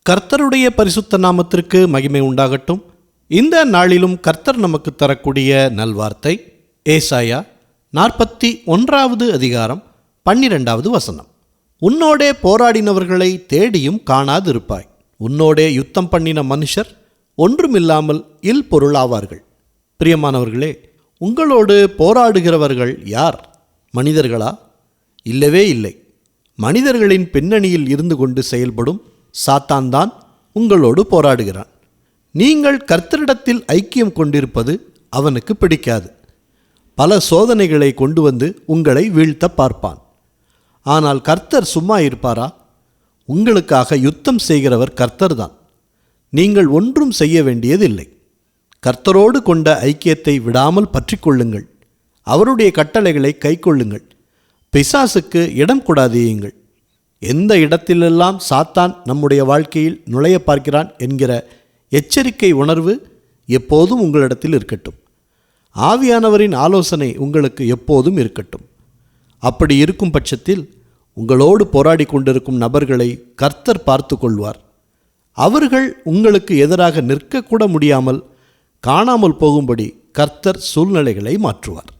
கர்த்தருடைய பரிசுத்த நாமத்திற்கு மகிமை உண்டாகட்டும். இந்த நாளிலும் கர்த்தர் நமக்கு தரக்கூடிய நல்வார்த்தை ஏசாயா 41வது அதிகாரம் 12வது வசனம். உன்னோடே போராடினவர்களை தேடியும் காணாதிருப்பாய். உன்னோடே யுத்தம் பண்ணின மனுஷர் ஒன்றுமில்லாமல் இல் பொருளாவார்கள். பிரியமானவர்களே, உங்களோடு போராடுகிறவர்கள் யார்? மனிதர்களா? இல்லவே இல்லை. மனிதர்களின் பின்னணியில் இருந்து கொண்டு செயல்படும் சாத்தான் தான் உங்களோடு போராடுகிறான். நீங்கள் கர்த்தரிடத்தில் ஐக்கியம் கொண்டிருப்பது அவனுக்கு பிடிக்காது. பல சோதனைகளை கொண்டு வந்து உங்களை வீழ்த்த பார்ப்பான். ஆனால் கர்த்தர் சும்மா இருப்பாரா? உங்களுக்காக யுத்தம் செய்கிறவர் கர்த்தர் தான். நீங்கள் ஒன்றும் செய்ய வேண்டியதில்லை. கர்த்தரோடு கொண்ட ஐக்கியத்தை விடாமல் பற்றி கொள்ளுங்கள். அவருடைய கட்டளைகளை கைக்கொள்ளுங்கள். பிசாசுக்கு இடம் கொடாதீயுங்கள். எந்த இடத்திலெல்லாம் சாத்தான் நம்முடைய வாழ்க்கையில் நுழைய பார்க்கிறான் என்கிற எச்சரிக்கை உணர்வு எப்போதும் உங்களிடத்தில் இருக்கட்டும். ஆவியானவரின் ஆலோசனை உங்களுக்கு எப்போதும் இருக்கட்டும். அப்படி இருக்கும் பட்சத்தில் உங்களோடு போராடி கொண்டிருக்கும் நபர்களை கர்த்தர் பார்த்து கொள்வார். அவர்கள் உங்களுக்கு எதிராக நிற்கக்கூட முடியாமல் காணாமல் போகும்படி கர்த்தர் சூழ்நிலைகளை மாற்றுவார்.